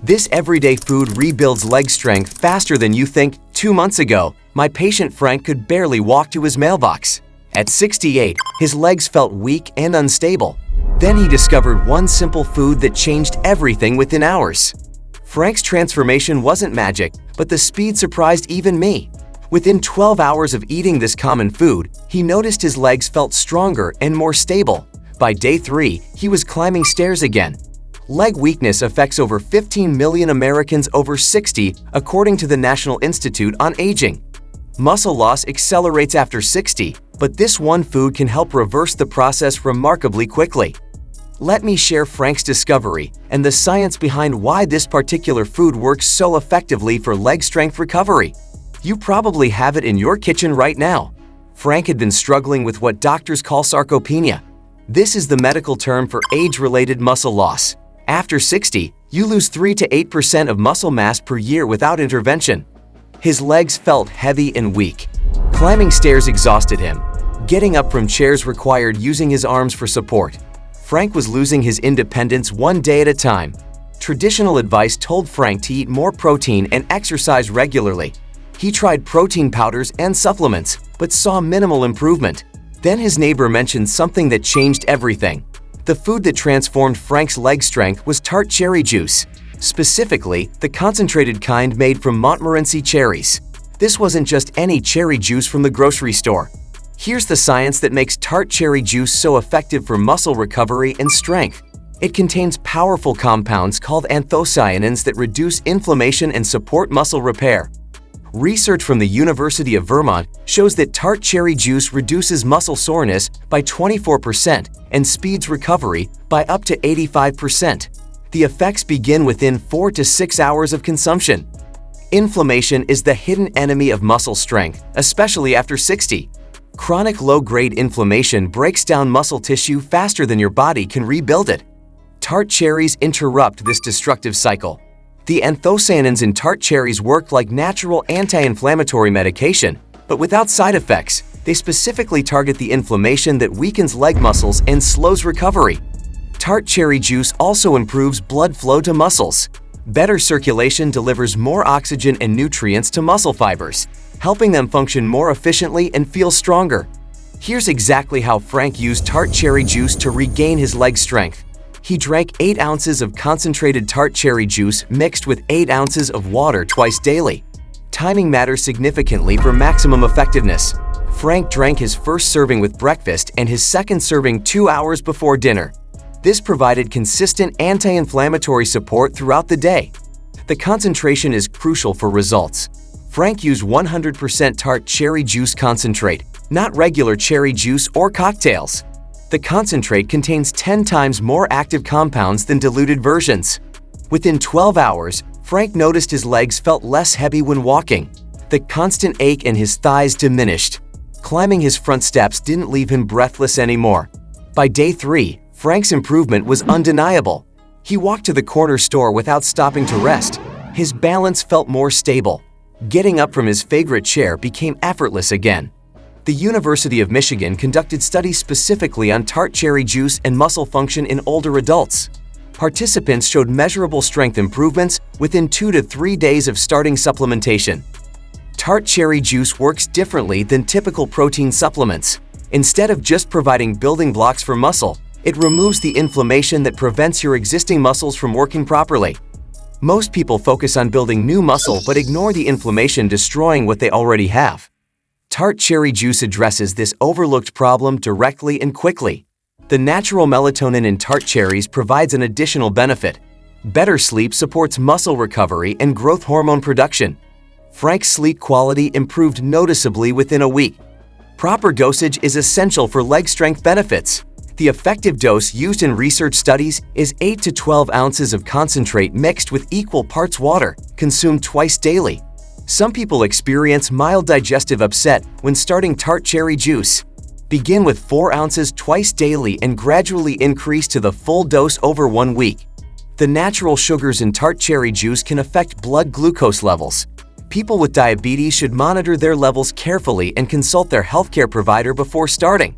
This everyday food rebuilds leg strength faster than you think. 2 months ago, my patient Frank could barely walk to his mailbox. At 68, his legs felt weak and unstable. Then he discovered one simple food that changed everything within hours. Frank's transformation wasn't magic, but the speed surprised even me. Within 12 hours of eating this common food, he noticed his legs felt stronger and more stable. By day 3, he was climbing stairs again. Leg weakness affects over 15 million Americans over 60, according to the National Institute on Aging. Muscle loss accelerates after 60, but this one food can help reverse the process remarkably quickly. Let me share Frank's discovery and the science behind why this particular food works so effectively for leg strength recovery. You probably have it in your kitchen right now. Frank had been struggling with what doctors call sarcopenia. This is the medical term for age-related muscle loss. After 60, you lose 3 to 8% of muscle mass per year without intervention. His legs felt heavy and weak. Climbing stairs exhausted him. Getting up from chairs required using his arms for support. Frank was losing his independence one day at a time. Traditional advice told Frank to eat more protein and exercise regularly. He tried protein powders and supplements, but saw minimal improvement. Then his neighbor mentioned something that changed everything. The food that transformed Frank's leg strength was tart cherry juice, specifically the concentrated kind made from Montmorency cherries. This wasn't just any cherry juice from the grocery store. Here's the science that makes tart cherry juice so effective for muscle recovery and strength. It contains powerful compounds called anthocyanins that reduce inflammation and support muscle repair. Research from the University of Vermont shows that tart cherry juice reduces muscle soreness by 24% and speeds recovery by up to 85%. The effects begin within 4 to 6 hours of consumption. Inflammation is the hidden enemy of muscle strength, especially after 60. Chronic low-grade inflammation breaks down muscle tissue faster than your body can rebuild it. Tart cherries interrupt this destructive cycle. The anthocyanins in tart cherries work like natural anti-inflammatory medication, but without side effects. They specifically target the inflammation that weakens leg muscles and slows recovery. Tart cherry juice also improves blood flow to muscles. Better circulation delivers more oxygen and nutrients to muscle fibers, helping them function more efficiently and feel stronger. Here's exactly how Frank used tart cherry juice to regain his leg strength. He drank 8 ounces of concentrated tart cherry juice mixed with 8 ounces of water twice daily. Timing matters significantly for maximum effectiveness. Frank drank his first serving with breakfast and his second serving 2 hours before dinner. This provided consistent anti-inflammatory support throughout the day. The concentration is crucial for results. Frank used 100% tart cherry juice concentrate, not regular cherry juice or cocktails. The concentrate contains 10 times more active compounds than diluted versions. Within 12 hours, Frank noticed his legs felt less heavy when walking. The constant ache in his thighs diminished. Climbing his front steps didn't leave him breathless anymore. By day 3, Frank's improvement was undeniable. He walked to the corner store without stopping to rest. His balance felt more stable. Getting up from his favorite chair became effortless again. The University of Michigan conducted studies specifically on tart cherry juice and muscle function in older adults. Participants showed measurable strength improvements within 2 to 3 days of starting supplementation. Tart cherry juice works differently than typical protein supplements. Instead of just providing building blocks for muscle, it removes the inflammation that prevents your existing muscles from working properly. Most people focus on building new muscle but ignore the inflammation destroying what they already have. Tart cherry juice addresses this overlooked problem directly and quickly. The natural melatonin in tart cherries provides an additional benefit. Better sleep supports muscle recovery and growth hormone production. Frank's sleep quality improved noticeably within a week. Proper dosage is essential for leg strength benefits. The effective dose used in research studies is 8 to 12 ounces of concentrate mixed with equal parts water, consumed twice daily. Some people experience mild digestive upset when starting tart cherry juice. Begin with 4 ounces twice daily and gradually increase to the full dose over 1 week. The natural sugars in tart cherry juice can affect blood glucose levels. People with diabetes should monitor their levels carefully and consult their healthcare provider before starting.